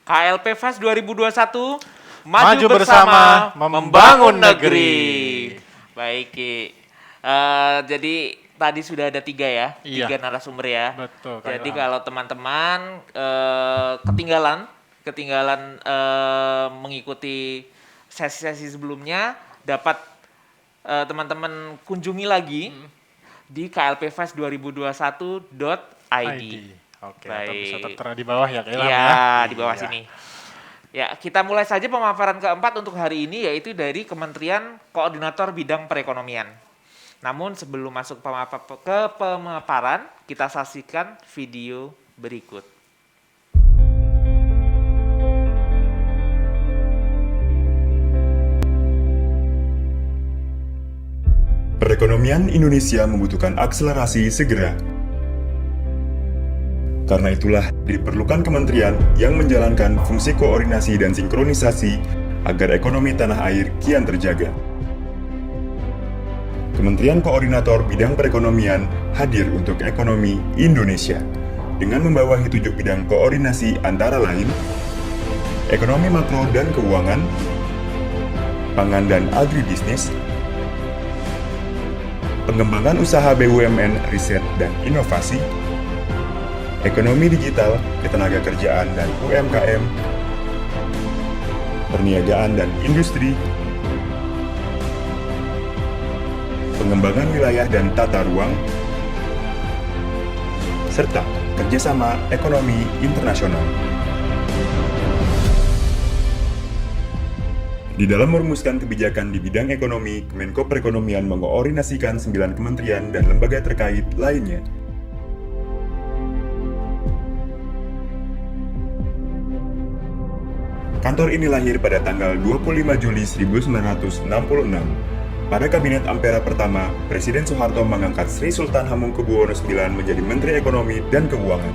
KLP Fest 2021 Maju bersama, membangun negeri. Baik, Ki. Jadi tadi sudah ada 3 ya, Iya. 3 narasumber ya. Betul, Kak Jadi Ilham. kalau teman-teman ketinggalan mengikuti sesi-sesi sebelumnya, dapat teman-teman kunjungi lagi di klpfest2021.id. Oke, Baik. atau bisa tertera di bawah ya Kak Ilham Iya, ya. di bawah sini. Ya, kita mulai saja pemaparan keempat untuk hari ini, yaitu dari Kementerian Koordinator Bidang Perekonomian. Namun sebelum masuk ke pemaparan, kita saksikan video berikut. Perekonomian Indonesia membutuhkan akselerasi segera. Karena itulah diperlukan kementerian yang menjalankan fungsi koordinasi dan sinkronisasi agar ekonomi tanah air kian terjaga. Kementerian Koordinator Bidang Perekonomian hadir untuk ekonomi Indonesia dengan membawahi 7 bidang koordinasi antara lain ekonomi makro dan keuangan, pangan dan agribisnis, pengembangan usaha BUMN, riset dan inovasi, ekonomi digital, ketenagakerjaan dan UMKM, perniagaan dan industri, pengembangan wilayah dan tata ruang, serta kerjasama ekonomi internasional. Di dalam merumuskan kebijakan di bidang ekonomi, Kemenko Perekonomian mengoordinasikan 9 kementerian dan lembaga terkait lainnya. Kantor ini lahir pada tanggal 25 Juli 1966. Pada Kabinet Ampera pertama, Presiden Soeharto mengangkat Sri Sultan Hamengkubuwono IX menjadi Menteri Ekonomi dan Keuangan.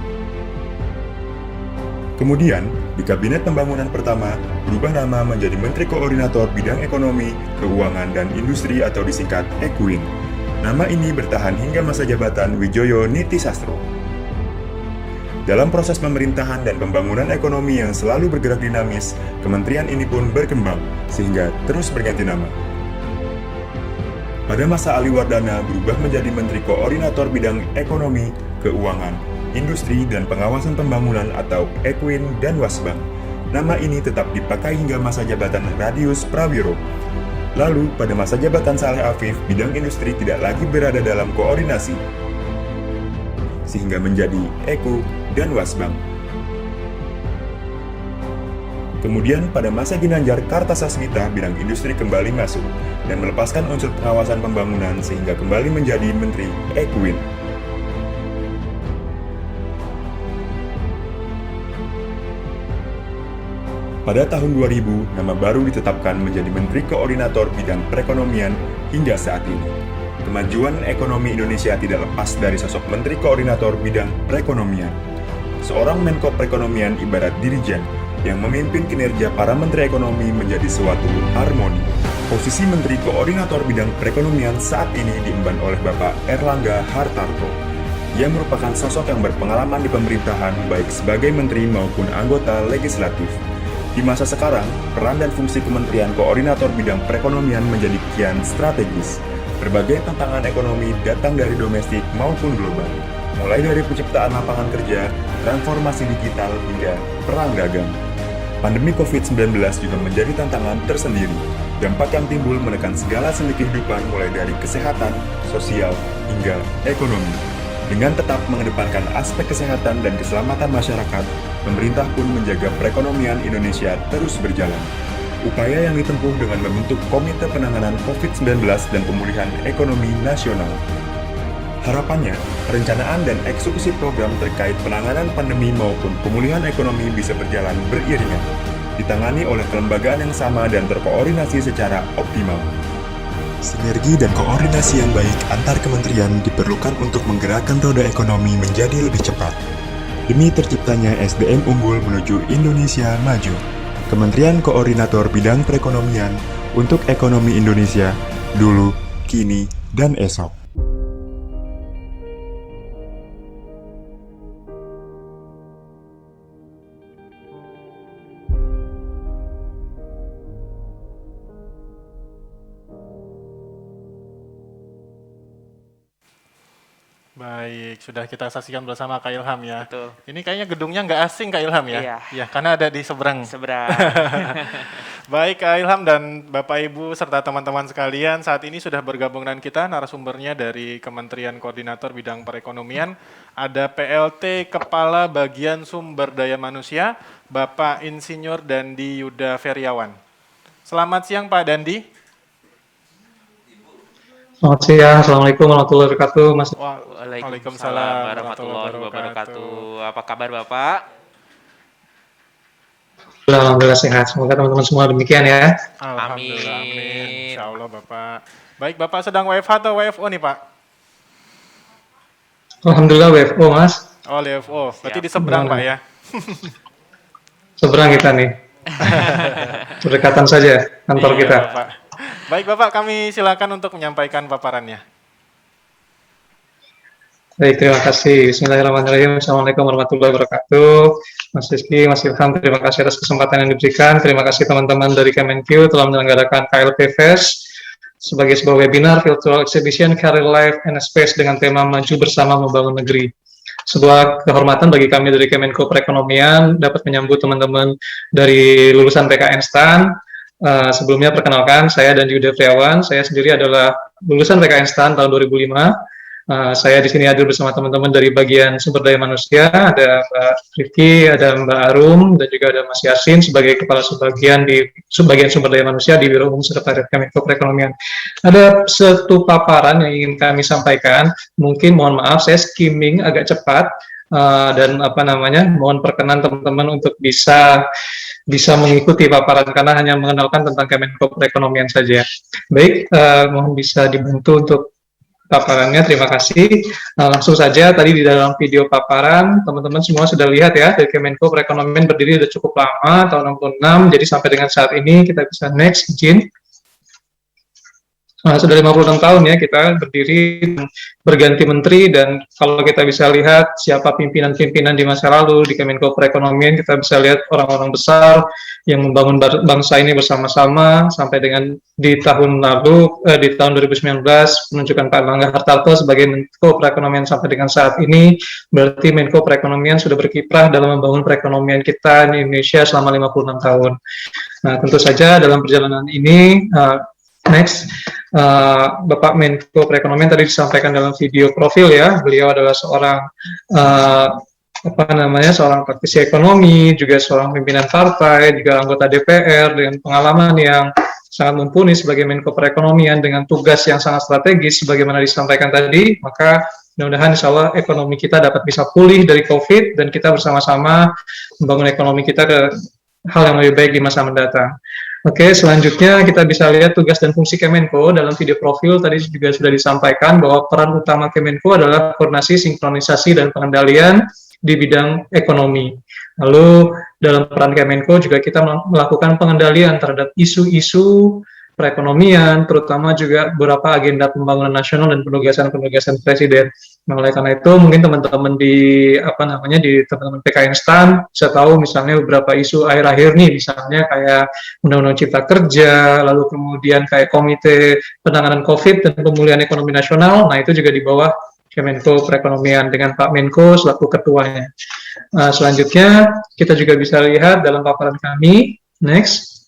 Kemudian, di Kabinet Pembangunan pertama, berubah nama menjadi Menteri Koordinator Bidang Ekonomi, Keuangan, dan Industri atau disingkat EKUIN. Nama ini bertahan hingga masa jabatan Widjojo Nitisastro. Dalam proses pemerintahan dan pembangunan ekonomi yang selalu bergerak dinamis, kementerian ini pun berkembang, sehingga terus berganti nama. Pada masa Ali Wardana berubah menjadi Menteri Koordinator Bidang Ekonomi, Keuangan, Industri dan Pengawasan Pembangunan atau EKUIN dan Wasbank. Nama ini tetap dipakai hingga masa jabatan Radius Prawiro. Lalu, pada masa jabatan Saleh Afif, bidang industri tidak lagi berada dalam koordinasi, sehingga menjadi EKU dan Wasbank. Kemudian, pada masa Ginanjar Kartasasmita, bidang industri kembali masuk dan melepaskan unsur pengawasan pembangunan sehingga kembali menjadi Menteri EKUIN. Pada tahun 2000, nama baru ditetapkan menjadi Menteri Koordinator Bidang Perekonomian hingga saat ini. Kemajuan ekonomi Indonesia tidak lepas dari sosok Menteri Koordinator Bidang Perekonomian. Seorang Menko Perekonomian ibarat dirijen yang memimpin kinerja para Menteri Ekonomi menjadi suatu harmoni. Posisi Menteri Koordinator Bidang Perekonomian saat ini diemban oleh Bapak Erlangga Hartarto. Ia merupakan sosok yang berpengalaman di pemerintahan baik sebagai menteri maupun anggota legislatif. Di masa sekarang, peran dan fungsi Kementerian Koordinator Bidang Perekonomian menjadi kian strategis. Berbagai tantangan ekonomi datang dari domestik maupun global, mulai dari penciptaan lapangan kerja, transformasi digital, hingga perang dagang. Pandemi COVID-19 juga menjadi tantangan tersendiri. Dampak yang timbul menekan segala sendi kehidupan mulai dari kesehatan, sosial, hingga ekonomi. Dengan tetap mengedepankan aspek kesehatan dan keselamatan masyarakat, pemerintah pun menjaga perekonomian Indonesia terus berjalan. Upaya yang ditempuh dengan membentuk Komite Penanganan COVID-19 dan Pemulihan Ekonomi Nasional. Harapannya, perencanaan dan eksekusi program terkait penanganan pandemi maupun pemulihan ekonomi bisa berjalan beriringan, ditangani oleh kelembagaan yang sama dan terkoordinasi secara optimal. Sinergi dan koordinasi yang baik antar kementerian diperlukan untuk menggerakkan roda ekonomi menjadi lebih cepat, demi terciptanya SDM unggul menuju Indonesia maju. Kementerian Koordinator Bidang Perekonomian untuk ekonomi Indonesia, dulu, kini, dan esok. Baik, sudah kita saksikan bersama Kak Ilham ya. Betul. Ini kayaknya gedungnya nggak asing Kak Ilham ya? Iya. Iya, karena ada di seberang. Seberang. Baik Kak Ilham dan Bapak Ibu serta teman-teman sekalian, saat ini sudah bergabung dengan kita narasumbernya dari Kementerian Koordinator Bidang Perekonomian, ada PLT Kepala Bagian Sumber Daya Manusia, Bapak Insinyur Dandi Yuda Feriawan. Selamat siang Pak Dandi. Selamat siang, Assalamualaikum warahmatullahi wabarakatuh, Mas. Waalaikumsalam warahmatullahi wabarakatuh. Apa kabar Bapak? Alhamdulillah sehat, semoga teman-teman semua demikian ya. Alhamdulillah, Amin. amin. Insya Allah Bapak. Baik, Bapak sedang WFH atau WFO nih Pak? Alhamdulillah WFO Mas, Oh, WFO, berarti Siap. di seberang Pak ya? seberang kita nih, berdekatan saja kantor Iya, kita. Bapak. Baik Bapak, kami silakan untuk menyampaikan paparannya. Baik, terima kasih. Bismillahirrahmanirrahim. Assalamualaikum warahmatullahi wabarakatuh. Mas Rizky, Mas Ilham, terima kasih atas kesempatan yang diberikan. Terima kasih teman-teman dari Kemenq telah menyelenggarakan KLP Fest sebagai sebuah webinar virtual exhibition Career Life and Space dengan tema Maju Bersama Membangun Negeri. Sebuah kehormatan bagi kami dari Kemenko Perekonomian dapat menyambut teman-teman dari lulusan PKN STAN. Sebelumnya perkenalkan, saya Dandi Yuda Feriawan. Saya sendiri adalah lulusan PKN STAN tahun 2005. Saya di sini hadir bersama teman-teman dari bagian sumber daya manusia, ada Mbak Rifki, ada Mbak Arum, dan juga ada Mas Yasin sebagai kepala subbagian di subbagian sumber daya manusia di Biro Umum Sekretariat Kemenko Perekonomian. Ada satu paparan yang ingin kami sampaikan. Mungkin mohon maaf saya skimming agak cepat dan mohon perkenan teman-teman untuk bisa mengikuti paparan karena hanya mengenalkan tentang Kemenko Perekonomian saja. Baik, mohon bisa dibantu untuk paparannya, terima kasih. Langsung saja, tadi di dalam video paparan, teman-teman semua sudah lihat ya, dari Kemenko Perekonomian berdiri sudah cukup lama, tahun 66, jadi sampai dengan saat ini kita bisa next, izin. Sudah 56 tahun ya kita berdiri, berganti menteri, dan kalau kita bisa lihat siapa pimpinan-pimpinan di masa lalu di Kemenko Perekonomian, kita bisa lihat orang-orang besar yang membangun bangsa ini bersama-sama sampai dengan di tahun lalu, di tahun 2019 menunjukkan Pak Erlangga Hartarto sebagai Menko Perekonomian sampai dengan saat ini, berarti Menko Perekonomian sudah berkiprah dalam membangun perekonomian kita di Indonesia selama 56 tahun. Nah, tentu saja dalam perjalanan ini, next, Bapak Menko Perekonomian tadi disampaikan dalam video profil ya, beliau adalah seorang seorang praktisi ekonomi, juga seorang pimpinan partai, juga anggota DPR dengan pengalaman yang sangat mumpuni sebagai Menko Perekonomian dengan tugas yang sangat strategis sebagaimana disampaikan tadi. Maka mudah-mudahan insya Allah ekonomi kita dapat bisa pulih dari COVID dan kita bersama-sama membangun ekonomi kita ke hal yang lebih baik di masa mendatang. Oke, selanjutnya kita bisa lihat tugas dan fungsi Kemenko. Dalam video profil tadi juga sudah disampaikan bahwa peran utama Kemenko adalah koordinasi, sinkronisasi, dan pengendalian di bidang ekonomi. Lalu dalam peran Kemenko juga kita melakukan pengendalian terhadap isu-isu perekonomian, terutama juga beberapa agenda pembangunan nasional dan penugasan-penugasan Presiden. Nah, oleh karena itu mungkin teman-teman di teman-teman PKN STAN bisa tahu misalnya beberapa isu akhir-akhir nih, misalnya kayak Undang-Undang Cipta Kerja, lalu kemudian kayak Komite Penanganan COVID dan Pemulihan Ekonomi Nasional. Nah, itu juga di bawah Kemenko Perekonomian dengan Pak Menko selaku ketuanya. Selanjutnya kita juga bisa lihat dalam paparan kami. Next.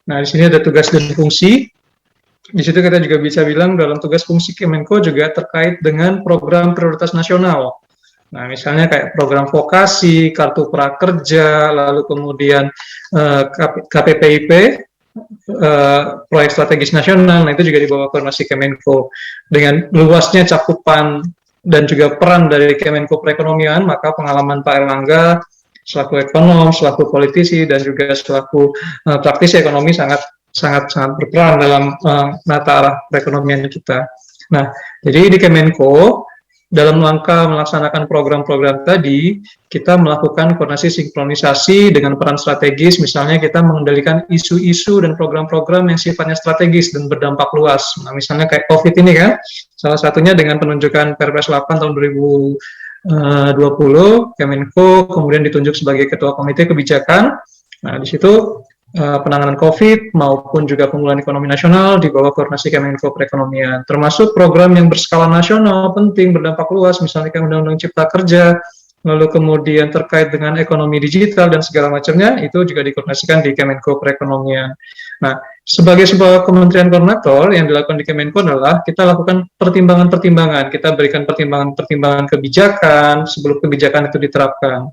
Nah, di sini ada tugas dan fungsi. Di situ kita juga bisa bilang dalam tugas fungsi Kemenko juga terkait dengan program prioritas nasional. Nah, misalnya kayak program vokasi, kartu prakerja, lalu kemudian KPPIP, proyek strategis nasional. Nah, itu juga di bawah koordinasi Kemenko. Dengan luasnya cakupan dan juga peran dari Kemenko Perekonomian, maka pengalaman Pak Erlangga selaku ekonom, selaku politisi, dan juga selaku praktisi ekonomi sangat berperan dalam menata arah perekonomian kita. Nah, jadi di Kemenko, dalam rangka melaksanakan program-program tadi, kita melakukan koordinasi sinkronisasi dengan peran strategis, misalnya kita mengendalikan isu-isu dan program-program yang sifatnya strategis dan berdampak luas. Nah, misalnya kayak COVID ini kan, salah satunya dengan penunjukan Perpres 8 tahun 2020, Kemenko kemudian ditunjuk sebagai Ketua Komite Kebijakan. Nah, di situ penanganan COVID maupun juga pemulihan ekonomi nasional di bawah koordinasi Kemenko Perekonomian, termasuk program yang berskala nasional penting berdampak luas, misalnya kan Undang-Undang Cipta Kerja, lalu kemudian terkait dengan ekonomi digital dan segala macamnya, itu juga dikoordinasikan di Kemenko Perekonomian. Nah, sebagai sebuah kementerian koordinator yang dilakukan di Kemenko adalah kita lakukan pertimbangan-pertimbangan, kita berikan pertimbangan-pertimbangan kebijakan sebelum kebijakan itu diterapkan.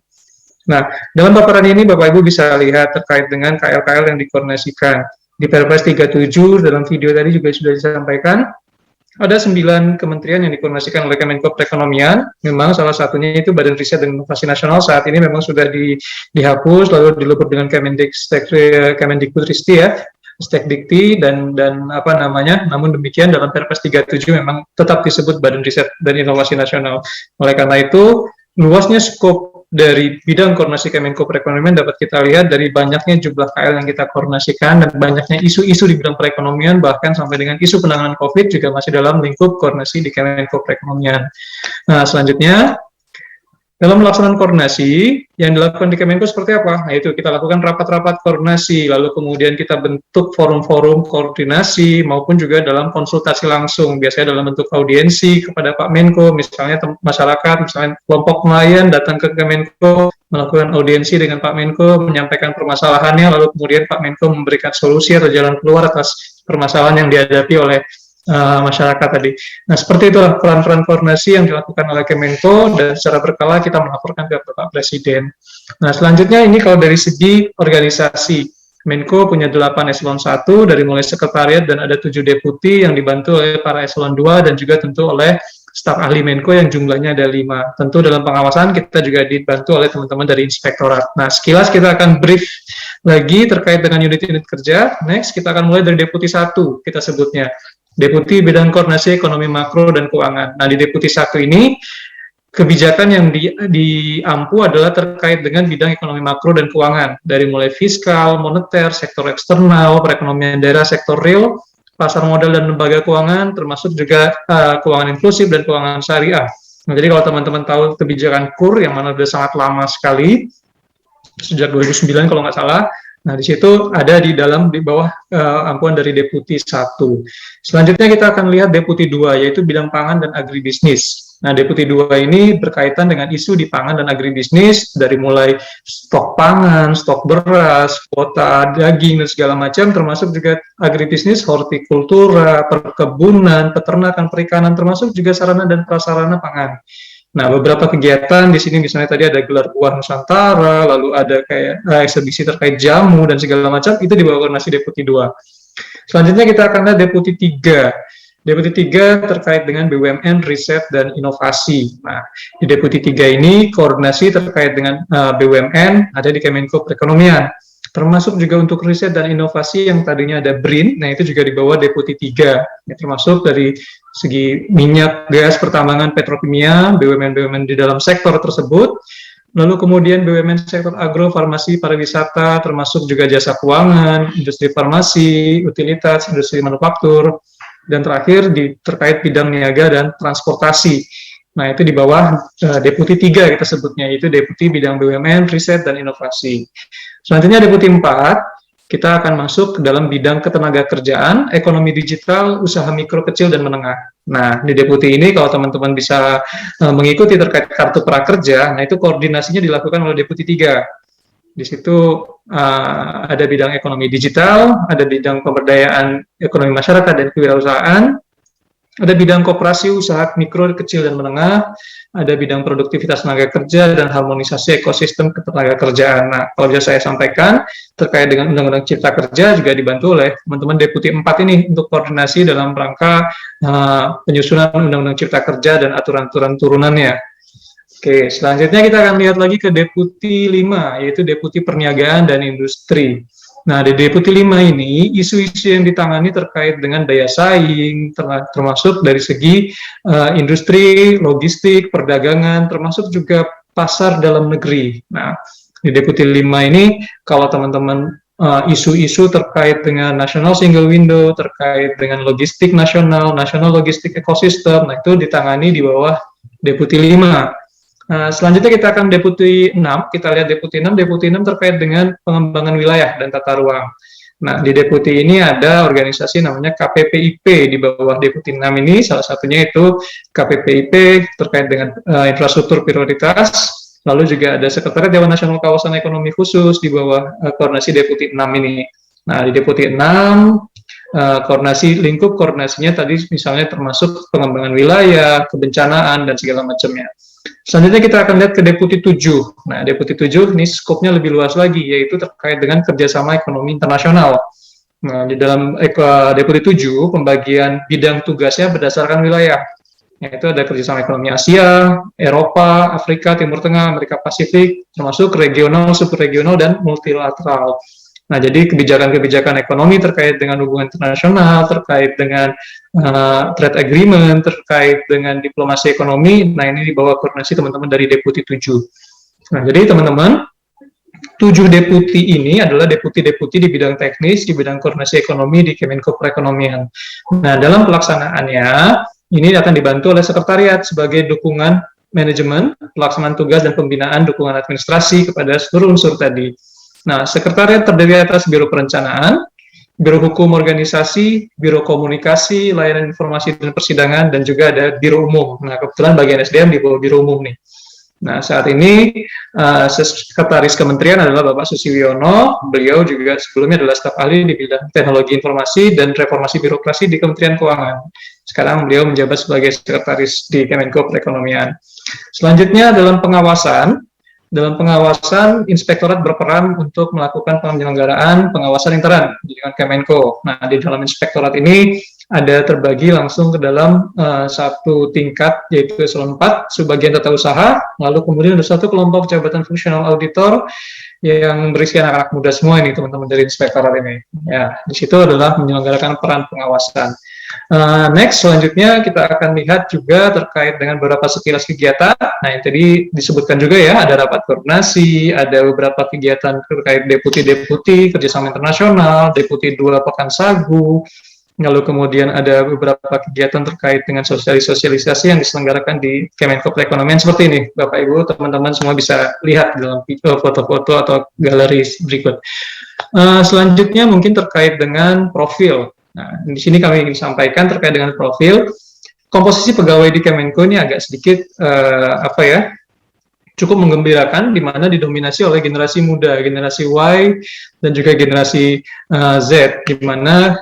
Nah, dalam paparan ini Bapak Ibu bisa lihat terkait dengan KL-KL yang dikoordinasikan. Di Perpres 37 dalam video tadi juga sudah disampaikan, ada 9 kementerian yang dikoordinasikan oleh Kemenko Perekonomian. Memang salah satunya itu Badan Riset dan Inovasi Nasional saat ini memang sudah dihapus, lalu dilebur dengan Kemendikbudristek ya, Stekdikti dan apa namanya. Namun demikian dalam Perpres 37 memang tetap disebut Badan Riset dan Inovasi Nasional. Oleh karena itu, luasnya skop dari bidang koordinasi Kemenko Perekonomian dapat kita lihat dari banyaknya jumlah KL yang kita koordinasikan dan banyaknya isu-isu di bidang perekonomian, bahkan sampai dengan isu penanganan COVID juga masih dalam lingkup koordinasi di Kemenko Perekonomian. Nah, selanjutnya, dalam pelaksanaan koordinasi yang dilakukan di Kemenko seperti apa? Nah, itu kita lakukan rapat-rapat koordinasi, lalu kemudian kita bentuk forum-forum koordinasi maupun juga dalam konsultasi langsung, biasanya dalam bentuk audiensi kepada Pak Menko, misalnya masyarakat, misalnya kelompok nelayan datang ke Kemenko, melakukan audiensi dengan Pak Menko, menyampaikan permasalahannya, lalu kemudian Pak Menko memberikan solusi atau jalan keluar atas permasalahan yang dihadapi oleh masyarakat tadi. Nah, seperti itulah peran-peran koordinasi yang dilakukan oleh Kemenko dan secara berkala kita melaporkan ke Bapak Presiden. Nah, selanjutnya ini kalau dari segi organisasi, Menko punya 8 eselon 1 dari mulai sekretariat dan ada 7 deputi yang dibantu oleh para eselon 2 dan juga tentu oleh staf ahli Menko yang jumlahnya ada 5. Tentu dalam pengawasan kita juga dibantu oleh teman-teman dari inspektorat. Nah, sekilas kita akan brief lagi terkait dengan unit-unit kerja. Next, kita akan mulai dari deputi 1 kita sebutnya. Deputi Bidang Koordinasi Ekonomi Makro dan Keuangan. Nah, di Deputi 1 ini, kebijakan yang diampu adalah terkait dengan bidang ekonomi makro dan keuangan, dari mulai fiskal, moneter, sektor eksternal, perekonomian daerah, sektor real, pasar modal dan lembaga keuangan, termasuk juga keuangan inklusif dan keuangan syariah. Nah, jadi kalau teman-teman tahu kebijakan KUR, yang mana sudah sangat lama sekali, sejak 2009 kalau nggak salah. Nah, di situ ada di bawah ampuan dari Deputi 1. Selanjutnya kita akan lihat Deputi 2, yaitu bidang pangan dan agribisnis. Nah, Deputi 2 ini berkaitan dengan isu di pangan dan agribisnis, dari mulai stok pangan, stok beras, kuota daging, dan segala macam, termasuk juga agribisnis, hortikultura, perkebunan, peternakan, perikanan, termasuk juga sarana dan prasarana pangan. Nah, beberapa kegiatan di sini misalnya tadi ada gelar buah Nusantara, lalu ada kayak eksebisi terkait jamu dan segala macam, itu di bawah koordinasi Deputi 2. Selanjutnya kita akan lihat Deputi 3. Deputi 3 terkait dengan BUMN, riset, dan inovasi. Nah, di Deputi 3 ini koordinasi terkait dengan BUMN ada di Kemenko Perekonomian. Termasuk juga untuk riset dan inovasi yang tadinya ada BRIN, nah itu juga di bawah Deputi 3. Ya, termasuk dari segi minyak, gas, pertambangan, petrokimia, BUMN-BUMN di dalam sektor tersebut, lalu kemudian BUMN sektor agro, farmasi, pariwisata, termasuk juga jasa keuangan, industri farmasi, utilitas, industri manufaktur, dan terakhir terkait bidang niaga dan transportasi. Nah, itu di bawah Deputi 3 kita sebutnya, yaitu Deputi Bidang BUMN, Riset, dan Inovasi. Selanjutnya Deputi 4, kita akan masuk ke dalam bidang ketenagakerjaan, ekonomi digital, usaha mikro, kecil, dan menengah. Nah, di Deputi ini kalau teman-teman bisa mengikuti terkait kartu prakerja, nah itu koordinasinya dilakukan oleh Deputi 3. Di situ ada bidang ekonomi digital, ada bidang pemberdayaan ekonomi masyarakat dan kewirausahaan, ada bidang koperasi, usaha mikro, kecil, dan menengah, ada bidang produktivitas tenaga kerja, dan harmonisasi ekosistem ketenagakerjaan. Nah, kalau bisa saya sampaikan, terkait dengan Undang-Undang Cipta Kerja juga dibantu oleh teman-teman Deputi 4 ini untuk koordinasi dalam rangka penyusunan Undang-Undang Cipta Kerja dan aturan-aturan turunannya. Oke, selanjutnya kita akan lihat lagi ke Deputi 5, yaitu Deputi Perniagaan dan Industri. Nah, di Deputi 5 ini, isu-isu yang ditangani terkait dengan daya saing, termasuk dari segi industri, logistik, perdagangan, termasuk juga pasar dalam negeri. Nah, di Deputi 5 ini, kalau teman-teman isu-isu terkait dengan National Single Window, terkait dengan logistik nasional, National Logistik Ecosystem, nah itu ditangani di bawah Deputi 5. Selanjutnya kita akan Deputi 6, kita lihat Deputi 6 terkait dengan pengembangan wilayah dan tata ruang. Nah, di Deputi ini ada organisasi namanya KPPIP di bawah Deputi 6 ini, salah satunya itu KPPIP terkait dengan infrastruktur prioritas, lalu juga ada Sekretariat Dewan Nasional Kawasan Ekonomi Khusus di bawah koordinasi Deputi 6 ini. Nah, di Deputi 6, koordinasi lingkup koordinasinya tadi misalnya termasuk pengembangan wilayah, kebencanaan, dan segala macamnya. Selanjutnya kita akan lihat ke Deputi 7. Nah, Deputi 7 ini skopnya lebih luas lagi, yaitu terkait dengan kerjasama ekonomi internasional. Nah, di dalam Deputi 7, pembagian bidang tugasnya berdasarkan wilayah, yaitu ada kerjasama ekonomi Asia, Eropa, Afrika, Timur Tengah, Amerika Pasifik, termasuk regional, subregional, dan multilateral. Nah, jadi kebijakan-kebijakan ekonomi terkait dengan hubungan internasional, terkait dengan trade agreement, terkait dengan diplomasi ekonomi, nah ini di bawah koordinasi teman-teman dari Deputi 7. Nah, jadi teman-teman, 7 deputi ini adalah deputi-deputi di bidang teknis, di bidang koordinasi ekonomi di Kemenko Perekonomian. Nah, dalam pelaksanaannya, ini akan dibantu oleh sekretariat sebagai dukungan manajemen, pelaksanaan tugas dan pembinaan dukungan administrasi kepada seluruh unsur tadi. Nah, sekretariat terdiri atas Biro Perencanaan, Biro Hukum Organisasi, Biro Komunikasi, Layanan Informasi dan Persidangan, dan juga ada Biro Umum. Nah, kebetulan bagian SDM di bawah Biro Umum nih. Nah, saat ini Sekretaris Kementerian adalah Bapak Susiwiono. Beliau juga sebelumnya adalah staf ahli di bidang teknologi informasi dan reformasi birokrasi di Kementerian Keuangan. Sekarang beliau menjabat sebagai Sekretaris di Kemenko Perekonomian. Selanjutnya dalam pengawasan, Inspektorat berperan untuk melakukan penyelenggaraan pengawasan intern dengan Kemenko. Nah, di dalam Inspektorat ini ada terbagi langsung ke dalam satu tingkat, yaitu eselon 4, subbagian tata usaha, lalu kemudian ada satu kelompok jabatan fungsional auditor yang berisi anak-anak muda semua ini, teman-teman dari Inspektorat ini. Ya, di situ adalah menyelenggarakan peran pengawasan. Next, selanjutnya kita akan lihat juga terkait dengan beberapa sekilas kegiatan. Nah, yang tadi disebutkan juga ya, ada rapat koordinasi, ada beberapa kegiatan terkait deputi-deputi, kerjasama internasional, deputi 2 Pekan Sagu, lalu kemudian ada beberapa kegiatan terkait dengan sosialisasi yang diselenggarakan di Kemenko Perekonomian seperti ini. Bapak Ibu, teman-teman semua bisa lihat dalam foto-foto atau galeri berikut. Selanjutnya mungkin terkait dengan profil. Nah, di sini kami ingin sampaikan terkait dengan profil. Komposisi pegawai di Kemenko ini agak sedikit cukup menggembirakan, di mana didominasi oleh generasi muda, generasi Y dan juga generasi Z, di mana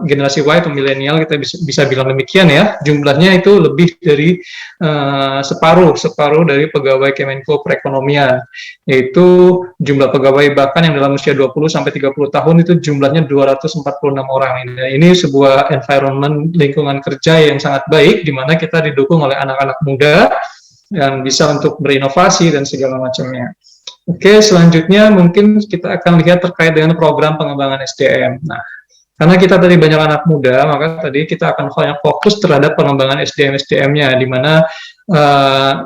generasi Y atau milenial kita bisa bilang demikian ya, jumlahnya itu lebih dari separuh dari pegawai Kemenko Perekonomian, yaitu jumlah pegawai bahkan yang dalam usia 20 sampai 30 tahun itu jumlahnya 246 orang. Ini sebuah environment lingkungan kerja yang sangat baik, di mana kita didukung oleh anak-anak muda yang bisa untuk berinovasi dan segala macamnya. Oke, selanjutnya mungkin kita akan lihat terkait dengan program pengembangan SDM. Nah, karena kita tadi banyak anak muda, maka tadi kita akan banyak fokus terhadap pengembangan SDM-nya, di mana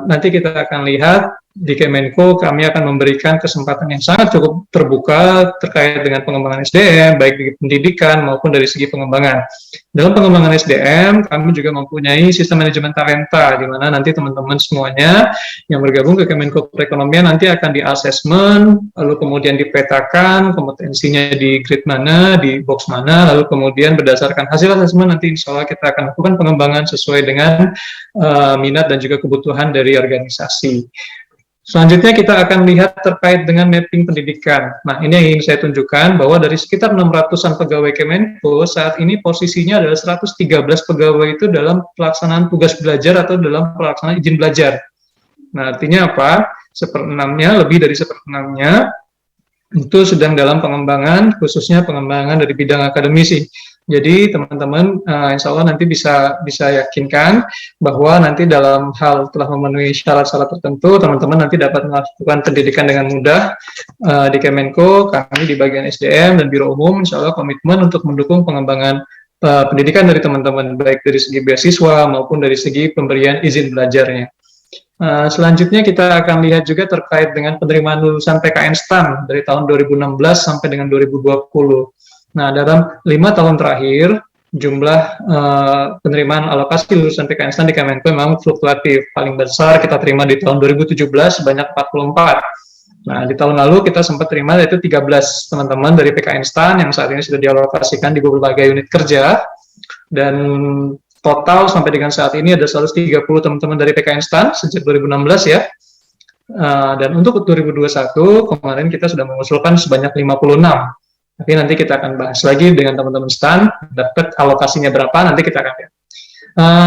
nanti kita akan lihat di Kemenko kami akan memberikan kesempatan yang sangat cukup terbuka terkait dengan pengembangan SDM, baik di pendidikan maupun dari segi pengembangan. Dalam pengembangan SDM, kami juga mempunyai sistem manajemen talenta, di mana nanti teman-teman semuanya yang bergabung ke Kemenko Perekonomian nanti akan di-assessment, lalu kemudian dipetakan kompetensinya di grade mana, di box mana, lalu kemudian berdasarkan hasil assessment nanti insya Allah kita akan lakukan pengembangan sesuai dengan minat dan juga kebutuhan dari organisasi. Selanjutnya kita akan lihat terkait dengan mapping pendidikan. Nah, ini yang ingin saya tunjukkan bahwa dari sekitar 600-an pegawai Kemenko, saat ini posisinya adalah 113 pegawai itu dalam pelaksanaan tugas belajar atau dalam pelaksanaan izin belajar. Nah, artinya apa? Lebih dari seperenamnya itu sedang dalam pengembangan, khususnya pengembangan dari bidang akademisi. Jadi teman-teman insya Allah nanti bisa yakinkan bahwa nanti dalam hal telah memenuhi syarat-syarat tertentu, teman-teman nanti dapat melakukan pendidikan dengan mudah di Kemenko. Kami di bagian SDM dan Biro Umum insya Allah komitmen untuk mendukung pengembangan pendidikan dari teman-teman, baik dari segi beasiswa maupun dari segi pemberian izin belajarnya. Selanjutnya kita akan lihat juga terkait dengan penerimaan lulusan PKN STAN dari tahun 2016 sampai dengan 2020. Nah, dalam 5 tahun terakhir, jumlah penerimaan alokasi lulusan PKN STAN di Kemenko memang fluktuatif. Paling besar kita terima di tahun 2017 sebanyak 44. Nah, di tahun lalu kita sempat terima yaitu 13 teman-teman dari PKN STAN yang saat ini sudah dialokasikan di berbagai unit kerja, dan total sampai dengan saat ini ada 130 teman-teman dari PKN STAN sejak 2016 ya. Dan untuk 2021 kemarin kita sudah mengusulkan sebanyak 56. Tapi nanti kita akan bahas lagi dengan teman-teman STAN, dapat alokasinya berapa, nanti kita akan lihat.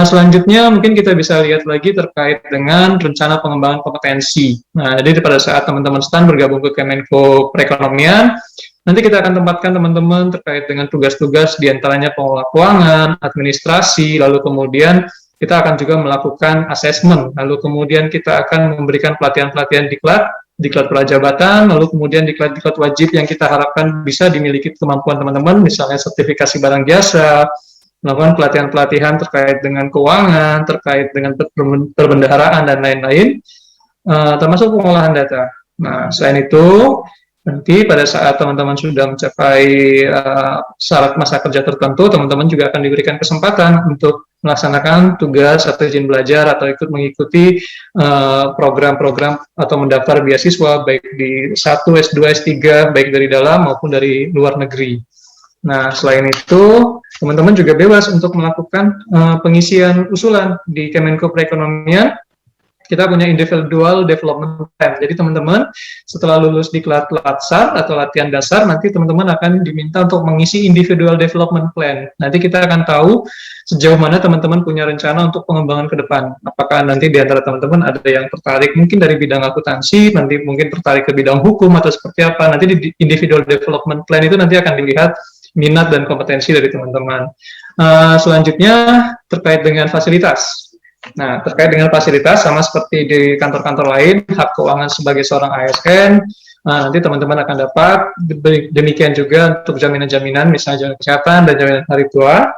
Selanjutnya mungkin kita bisa lihat lagi terkait dengan rencana pengembangan kompetensi. Nah, jadi pada saat teman-teman STAN bergabung ke Kemenko Perekonomian, nanti kita akan tempatkan teman-teman terkait dengan tugas-tugas diantaranya pengelola keuangan, administrasi, lalu kemudian kita akan juga melakukan asesmen, lalu kemudian kita akan memberikan pelatihan-pelatihan diklat prajabatan, lalu kemudian diklat wajib yang kita harapkan bisa dimiliki kemampuan teman-teman, misalnya sertifikasi barang jasa, melakukan pelatihan-pelatihan terkait dengan keuangan, terkait dengan perbendaharaan dan lain-lain, termasuk pengolahan data. Nah, selain itu, nanti pada saat teman-teman sudah mencapai syarat masa kerja tertentu, teman-teman juga akan diberikan kesempatan untuk melaksanakan tugas atau izin belajar atau ikut mengikuti program-program atau mendaftar beasiswa baik di S1, S2, S3, baik dari dalam maupun dari luar negeri. Nah, selain itu, teman-teman juga bebas untuk melakukan pengisian usulan di Kemenko Perekonomian. Kita punya individual development plan. Jadi teman-teman setelah lulus di latsar atau latihan dasar, nanti teman-teman akan diminta untuk mengisi individual development plan. Nanti kita akan tahu sejauh mana teman-teman punya rencana untuk pengembangan ke depan. Apakah nanti di antara teman-teman ada yang tertarik mungkin dari bidang akuntansi, nanti mungkin tertarik ke bidang hukum atau seperti apa. Nanti di individual development plan itu nanti akan dilihat minat dan kompetensi dari teman-teman. Selanjutnya terkait dengan fasilitas. Nah, terkait dengan fasilitas sama seperti di kantor-kantor lain, hak keuangan sebagai seorang ASN, nanti teman-teman akan dapat. Demikian juga untuk jaminan-jaminan, misalnya jaminan kesehatan dan jaminan hari tua.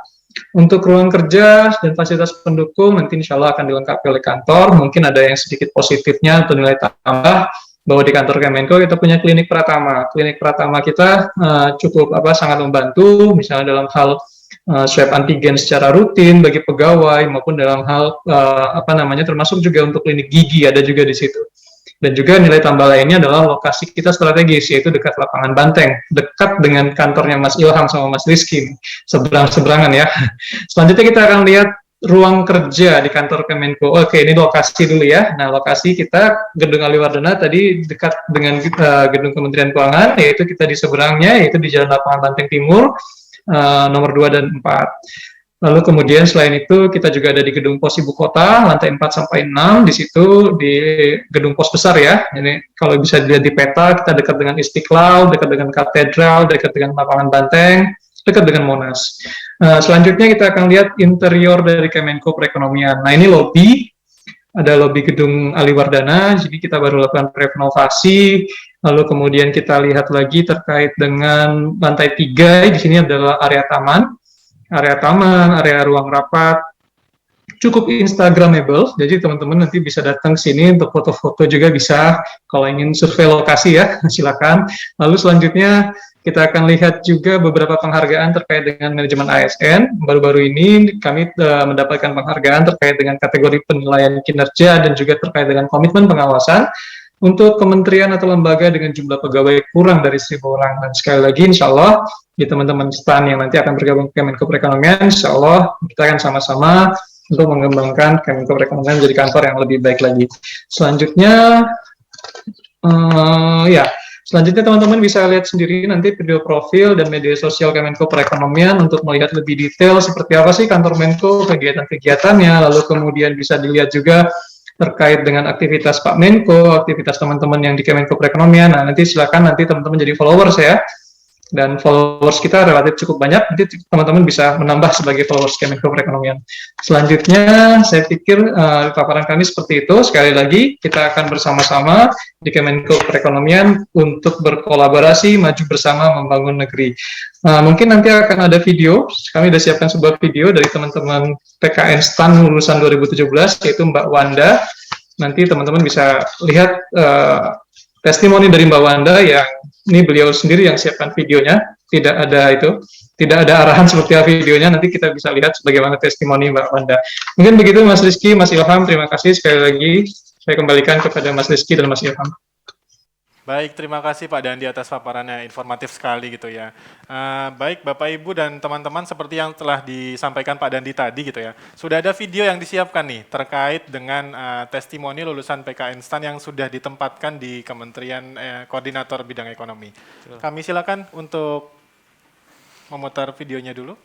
Untuk ruang kerja dan fasilitas pendukung nanti insya Allah akan dilengkapi oleh kantor. Mungkin ada yang sedikit positifnya untuk nilai tambah, bahwa di kantor Kemenko kita punya klinik pratama. Klinik pratama kita cukup sangat membantu, misalnya dalam hal swab antigen secara rutin bagi pegawai maupun dalam hal termasuk juga untuk klinik gigi ada juga di situ. Dan juga nilai tambah lainnya adalah lokasi kita strategis, yaitu dekat lapangan Banteng, dekat dengan kantornya Mas Ilham sama Mas Rizky, seberang-seberangan ya. Selanjutnya kita akan lihat ruang kerja di kantor Kemenko. Oke, ini lokasi dulu ya. Nah, lokasi kita Gedung Aliwardana tadi dekat dengan Gedung Kementerian Keuangan, yaitu kita di seberangnya, yaitu di Jalan Lapangan Banteng Timur, nomor 2 dan 4. Lalu kemudian selain itu kita juga ada di Gedung Pos Ibu Kota, lantai 4 sampai 6, di situ di Gedung Pos besar ya. Ini kalau bisa dilihat di peta, kita dekat dengan Istiqlal, dekat dengan Katedral, dekat dengan Lapangan Banteng, dekat dengan Monas. Selanjutnya kita akan lihat interior dari Kemenko Perekonomian. Nah, ini lobi, ada lobi Gedung Aliwardana, jadi kita baru lakukan renovasi. Lalu kemudian kita lihat lagi terkait dengan lantai 3, di sini adalah area taman, area ruang rapat, cukup instagramable, jadi teman-teman nanti bisa datang ke sini untuk foto-foto juga bisa, kalau ingin survei lokasi ya, silakan. Lalu selanjutnya kita akan lihat juga beberapa penghargaan terkait dengan manajemen ASN. Baru-baru ini kami mendapatkan penghargaan terkait dengan kategori penilaian kinerja dan juga terkait dengan komitmen pengawasan untuk kementerian atau lembaga dengan jumlah pegawai kurang dari 1.000 orang. Dan sekali lagi, insya Allah, di teman-teman STAN yang nanti akan bergabung ke Kemenko Perekonomian, insya Allah kita akan sama-sama untuk mengembangkan Kemenko Perekonomian menjadi kantor yang lebih baik lagi. Selanjutnya, selanjutnya teman-teman bisa lihat sendiri nanti video profil dan media sosial Kemenko Perekonomian untuk melihat lebih detail seperti apa sih kantor Menko, kegiatan-kegiatannya, lalu kemudian bisa dilihat juga terkait dengan aktivitas Pak Menko, aktivitas teman-teman yang di Kemenko Perekonomian. Nah, nanti silakan nanti teman-teman jadi followers ya. Dan followers kita relatif cukup banyak, nanti teman-teman bisa menambah sebagai followers Kemenko Perekonomian. Selanjutnya, saya pikir paparan kami seperti itu. Sekali lagi, kita akan bersama-sama di Kemenko Perekonomian untuk berkolaborasi, maju bersama membangun negeri. Mungkin nanti akan ada video, kami sudah siapkan sebuah video dari teman-teman PKN STAN lulusan 2017, yaitu Mbak Wanda. Nanti teman-teman bisa lihat testimoni dari Mbak Wanda yang ini beliau sendiri yang siapkan videonya. tidak ada arahan seperti apa videonya. Nanti kita bisa lihat bagaimana testimoni Mbak Wanda. Mungkin begitu Mas Rizky, Mas Ilham, terima kasih sekali lagi. Saya kembalikan kepada Mas Rizky dan Mas Ilham. Baik, terima kasih Pak Dandi atas paparannya, informatif sekali gitu ya. Baik Bapak Ibu dan teman-teman, seperti yang telah disampaikan Pak Dandi tadi gitu ya. Sudah ada video yang disiapkan nih terkait dengan testimoni lulusan PKN STAN yang sudah ditempatkan di Kementerian Koordinator Bidang Ekonomi. Kami silakan untuk memutar videonya dulu.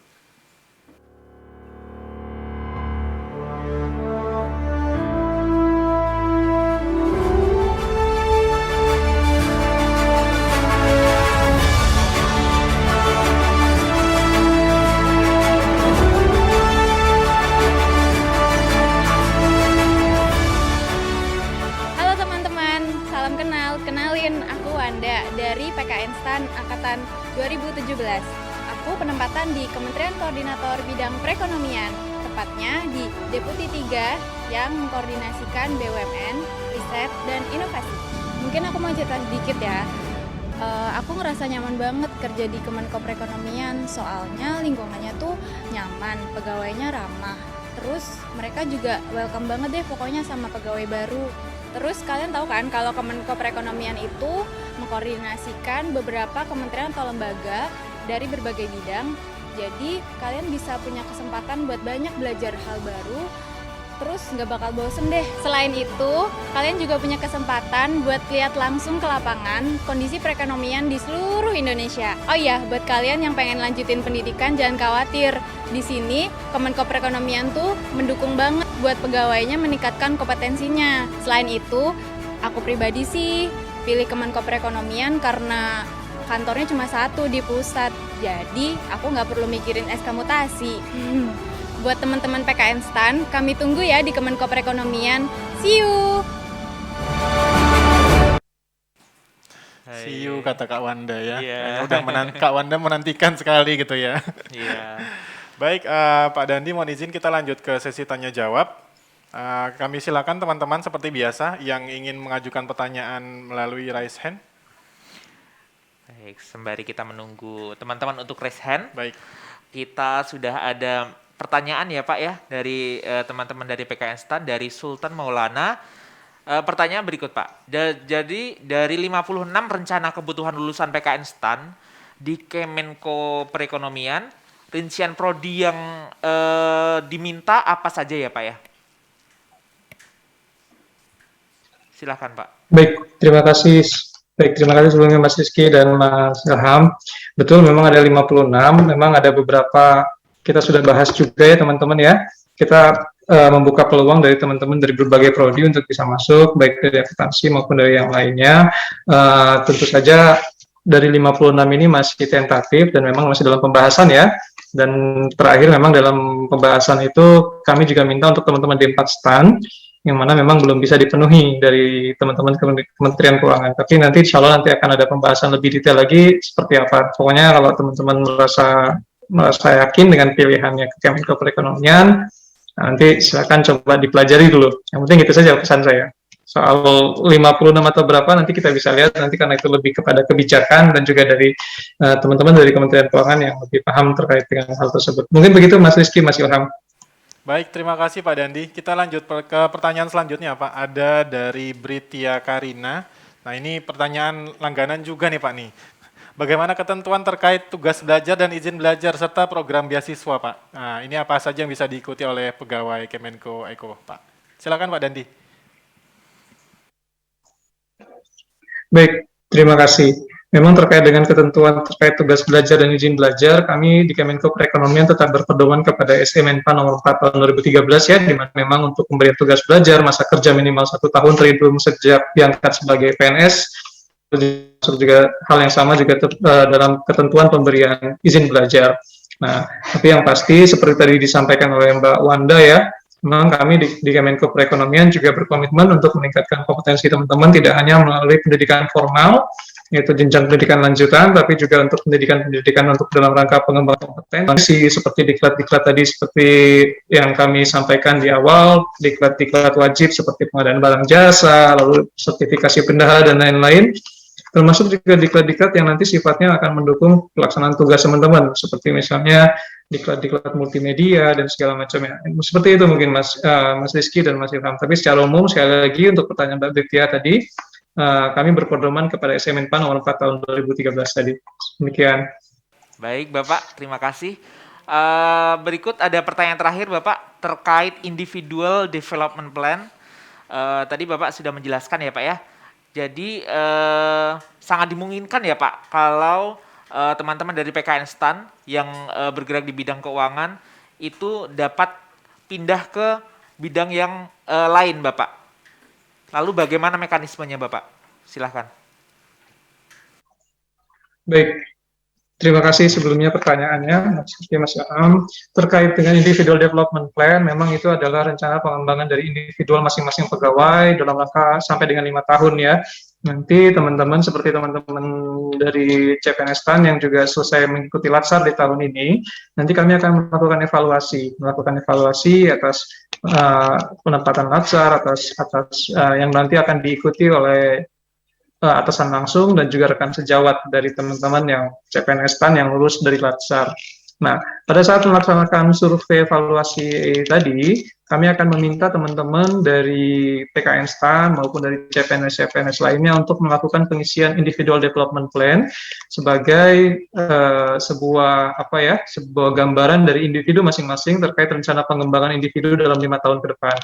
Dari PKN STAN Angkatan 2017. Aku penempatan di Kementerian Koordinator Bidang Perekonomian, tepatnya di Deputi 3 yang mengkoordinasikan BUMN, riset, dan inovasi. Mungkin aku mau cerita sedikit ya. Aku ngerasa nyaman banget kerja di Kemenko Perekonomian, soalnya lingkungannya tuh nyaman, pegawainya ramah. Terus mereka juga welcome banget deh pokoknya sama pegawai baru. Terus kalian tahu kan kalau Kemenko Perekonomian itu mengkoordinasikan beberapa kementerian atau lembaga dari berbagai bidang. Jadi kalian bisa punya kesempatan buat banyak belajar hal baru, terus nggak bakal bosen deh. Selain itu, kalian juga punya kesempatan buat lihat langsung ke lapangan kondisi perekonomian di seluruh Indonesia. Oh iya, buat kalian yang pengen lanjutin pendidikan jangan khawatir. Di sini Kemenko Perekonomian tuh mendukung banget buat pegawainya meningkatkan kompetensinya. Selain itu, aku pribadi sih pilih Kemenko Perekonomian karena kantornya cuma satu di pusat. Jadi aku nggak perlu mikirin SK mutasi. Buat teman-teman PKN STAN, kami tunggu ya di Kemenko Perekonomian. See you! See you kata Kak Wanda ya. Iya. Kak Wanda menantikan sekali gitu ya. Iya. Baik, Pak Dandi mohon izin kita lanjut ke sesi tanya jawab. Kami silakan teman-teman seperti biasa yang ingin mengajukan pertanyaan melalui raise hand. Baik, sembari kita menunggu teman-teman untuk raise hand. Baik. Kita sudah ada pertanyaan ya Pak ya dari teman-teman dari PKN STAN, dari Sultan Maulana. Pertanyaan berikut Pak. Jadi dari 56 rencana kebutuhan lulusan PKN STAN di Kemenko Perekonomian, rincian prodi yang diminta apa saja ya Pak ya? Silahkan Pak. Baik, terima kasih. Baik, terima kasih sebelumnya Mas Rizky dan Mas Ilham. Betul, memang ada 56, memang ada beberapa, kita sudah bahas juga ya teman-teman ya. Kita membuka peluang dari teman-teman dari berbagai prodi untuk bisa masuk, baik dari akuntansi maupun dari yang lainnya. Tentu saja dari 56 ini masih tentatif dan memang masih dalam pembahasan ya. Dan terakhir memang dalam pembahasan itu kami juga minta untuk teman-teman di 4 STAN, yang mana memang belum bisa dipenuhi dari teman-teman Kementerian Keuangan. Tapi nanti insya Allah nanti akan ada pembahasan lebih detail lagi seperti apa. Pokoknya kalau teman-teman merasa yakin dengan pilihannya ke Kemenko Perekonomian, nanti silakan coba dipelajari dulu. Yang penting itu saja pesan saya. Soal 56 atau berapa nanti kita bisa lihat nanti karena itu lebih kepada kebijakan dan juga dari teman-teman dari Kementerian Keuangan yang lebih paham terkait dengan hal tersebut. Mungkin begitu Mas Rizky, Mas Ilham. Baik, terima kasih Pak Dandi. Kita lanjut ke pertanyaan selanjutnya Pak. Ada dari Britia Karina. Nah ini pertanyaan langganan juga nih Pak nih. Bagaimana ketentuan terkait tugas belajar dan izin belajar serta program beasiswa Pak? Nah ini apa saja yang bisa diikuti oleh pegawai Kemenko Eko Pak? Silakan Pak Dandi. Baik, terima kasih. Memang terkait dengan ketentuan terkait tugas belajar dan izin belajar, kami di Kemenko Perekonomian tetap berpedoman kepada SE Menpa nomor 4 tahun 2013 ya, di mana memang untuk pemberian tugas belajar masa kerja minimal 1 tahun terhitung sejak diangkat sebagai PNS, juga hal yang sama juga dalam ketentuan pemberian izin belajar. Nah, tapi yang pasti seperti tadi disampaikan oleh Mbak Wanda ya, memang kami di Kemenko Perekonomian juga berkomitmen untuk meningkatkan kompetensi teman-teman tidak hanya melalui pendidikan formal, yaitu jenjang pendidikan lanjutan, tapi juga untuk pendidikan untuk dalam rangka pengembangan kompetensi seperti diklat-diklat tadi seperti yang kami sampaikan di awal, diklat-diklat wajib seperti pengadaan barang jasa, lalu sertifikasi bendahara dan lain-lain. termasuk juga diklat-diklat yang nanti sifatnya akan mendukung pelaksanaan tugas teman-teman, seperti misalnya diklat-diklat multimedia dan segala macamnya. Seperti itu mungkin Mas Rizky dan Mas Ilham. Tapi secara umum sekali lagi untuk pertanyaan Mbak Bivia tadi, kami berpedoman kepada SMNPA nomor 4 tahun 2013 tadi. Demikian. Baik, Bapak, terima kasih. Berikut ada pertanyaan terakhir, Bapak, terkait individual development plan. Tadi Bapak sudah menjelaskan ya, Pak ya. Jadi sangat dimungkinkan ya, Pak, kalau teman-teman dari PKN STAN yang bergerak di bidang keuangan itu dapat pindah ke bidang yang lain, Bapak. Lalu bagaimana mekanismenya, Bapak? Silahkan. Baik, terima kasih sebelumnya pertanyaannya, Mas Ilham. Terkait dengan individual development plan, memang itu adalah rencana pengembangan dari individual masing-masing pegawai dalam rangka sampai dengan 5 tahun ya. Nanti teman-teman seperti teman-teman dari CPNS TAN yang juga selesai mengikuti Latsar di tahun ini, nanti kami akan melakukan evaluasi atas penempatan Latsar, atas yang nanti akan diikuti oleh atasan langsung dan juga rekan sejawat dari teman-teman yang CPNS TAN yang lulus dari Latsar. Nah, pada saat melaksanakan survei evaluasi tadi, kami akan meminta teman-teman dari PKN STAN maupun dari CPNS lainnya untuk melakukan pengisian individual development plan sebagai sebuah gambaran dari individu masing-masing terkait rencana pengembangan individu dalam 5 tahun ke depan.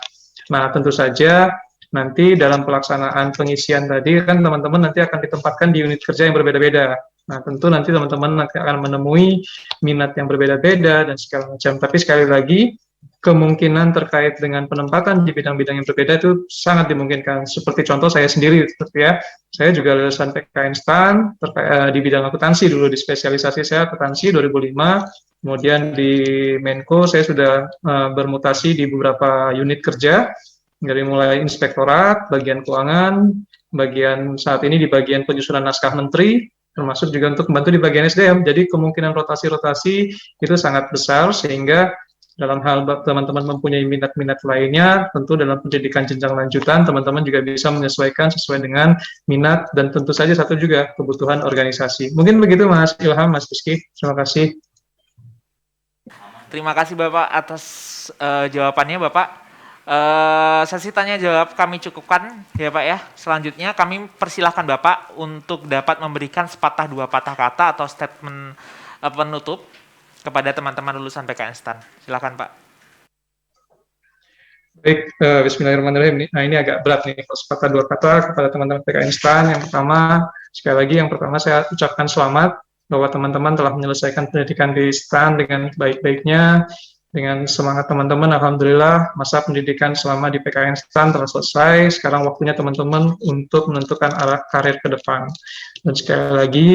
Nah, tentu saja nanti dalam pelaksanaan pengisian tadi kan teman-teman nanti akan ditempatkan di unit kerja yang berbeda-beda. Nah, tentu nanti teman-teman akan menemui minat yang berbeda-beda dan segala macam. Tapi sekali lagi, kemungkinan terkait dengan penempatan di bidang-bidang yang berbeda itu sangat dimungkinkan. Seperti contoh saya sendiri, ya. Saya juga lulusan PKN STAN di bidang akuntansi dulu, di spesialisasi saya akuntansi 2005. Kemudian di Menko saya sudah bermutasi di beberapa unit kerja, dari mulai inspektorat, bagian keuangan, bagian saat ini di bagian penyusunan naskah menteri, termasuk juga untuk membantu di bagian SDM. Jadi kemungkinan rotasi-rotasi itu sangat besar, sehingga dalam hal teman-teman mempunyai minat-minat lainnya, tentu dalam pendidikan jenjang lanjutan, teman-teman juga bisa menyesuaikan sesuai dengan minat, dan tentu saja satu juga kebutuhan organisasi. Mungkin begitu Mas Ilham, Mas Rizky. Terima kasih. Terima kasih Bapak atas jawabannya, Bapak. Sesi tanya jawab kami cukupkan ya Pak ya. Selanjutnya kami persilahkan Bapak untuk dapat memberikan sepatah dua patah kata atau statement penutup kepada teman-teman lulusan PKN STAN. Silakan Pak. Baik, bismillahirrahmanirrahim. Nah, ini agak berat nih, kalau sepatah dua kata kepada teman-teman PKN STAN. Yang pertama saya ucapkan selamat bahwa teman-teman telah menyelesaikan pendidikan di STAN dengan baik-baiknya. Dengan semangat teman-teman, alhamdulillah masa pendidikan selama di PKN STAN telah selesai. Sekarang waktunya teman-teman untuk menentukan arah karir ke depan. Dan sekali lagi,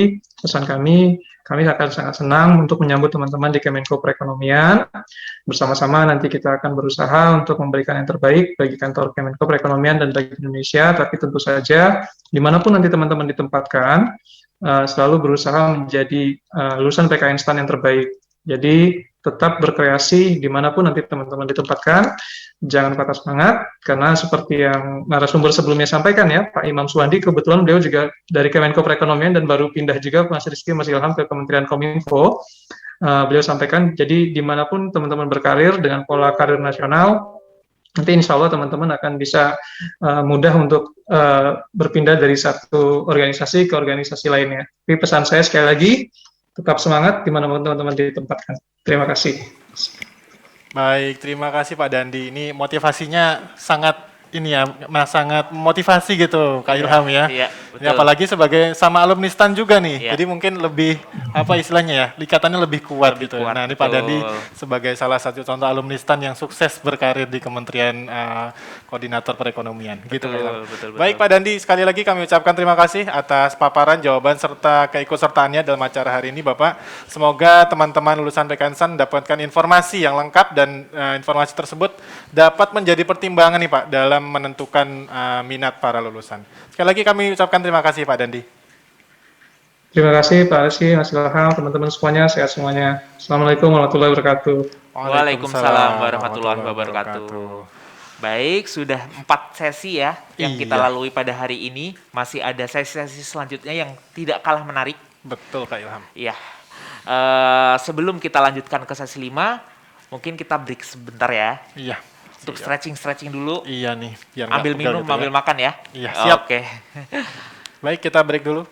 pesan kami akan sangat senang untuk menyambut teman-teman di Kemenko Perekonomian. Bersama-sama nanti kita akan berusaha untuk memberikan yang terbaik bagi kantor Kemenko Perekonomian dan bagi Indonesia. Tapi tentu saja, dimanapun nanti teman-teman ditempatkan, selalu berusaha menjadi lulusan PKN STAN yang terbaik. Jadi tetap berkreasi dimanapun nanti teman-teman ditempatkan, jangan patah semangat, karena seperti yang narasumber sebelumnya sampaikan ya, Pak Imam Suwandi, kebetulan beliau juga dari Kemenko Perekonomian dan baru pindah juga Mas Rizky, Mas Ilham ke Kementerian Kominfo. Beliau sampaikan, jadi dimanapun teman-teman berkarir dengan pola karir nasional, nanti insya Allah teman-teman akan bisa mudah untuk berpindah dari satu organisasi ke organisasi lainnya. Tapi pesan saya sekali lagi, tetap semangat dimanapun teman-teman ditempatkan. Terima kasih. Baik, terima kasih Pak Dandi. Ini motivasinya sangat sangat motivasi gitu Kak Ilham ya. Iya, Ini apalagi sebagai sama alumni STAN juga nih. Iya. Jadi mungkin lebih istilahnya ya, likatannya lebih kuat gitu. kuat, Nah, ini Pak betul. Dandi sebagai salah satu contoh alumni STAN yang sukses berkarir di Kementerian Koordinator Perekonomian gitu Kak Ilham. Betul. Baik Pak Dandi, sekali lagi kami ucapkan terima kasih atas paparan, jawaban serta keikutsertaannya dalam acara hari ini Bapak. Semoga teman-teman lulusan PKN STAN mendapatkan informasi yang lengkap dan informasi tersebut dapat menjadi pertimbangan nih Pak dalam menentukan minat para lulusan. Sekali lagi kami ucapkan terima kasih Pak Dandi. Terima kasih Pak Rizky, Mas Ilham, teman-teman semuanya, sehat semuanya. Assalamualaikum warahmatullahi wabarakatuh. Waalaikumsalam warahmatullahi wabarakatuh. Baik, sudah 4 sesi ya yang kita Iya. lalui pada hari ini. Masih ada sesi-sesi selanjutnya yang tidak kalah menarik. Betul Kak Ilham. Iya. Sebelum kita lanjutkan ke sesi 5, mungkin kita break sebentar ya. Iya. Untuk Siap. stretching-stretching dulu. Iya nih, biar nggak Ambil pegel minum, gitu ya. ambil makan ya. Iya, siap. Oke. Baik, kita break dulu.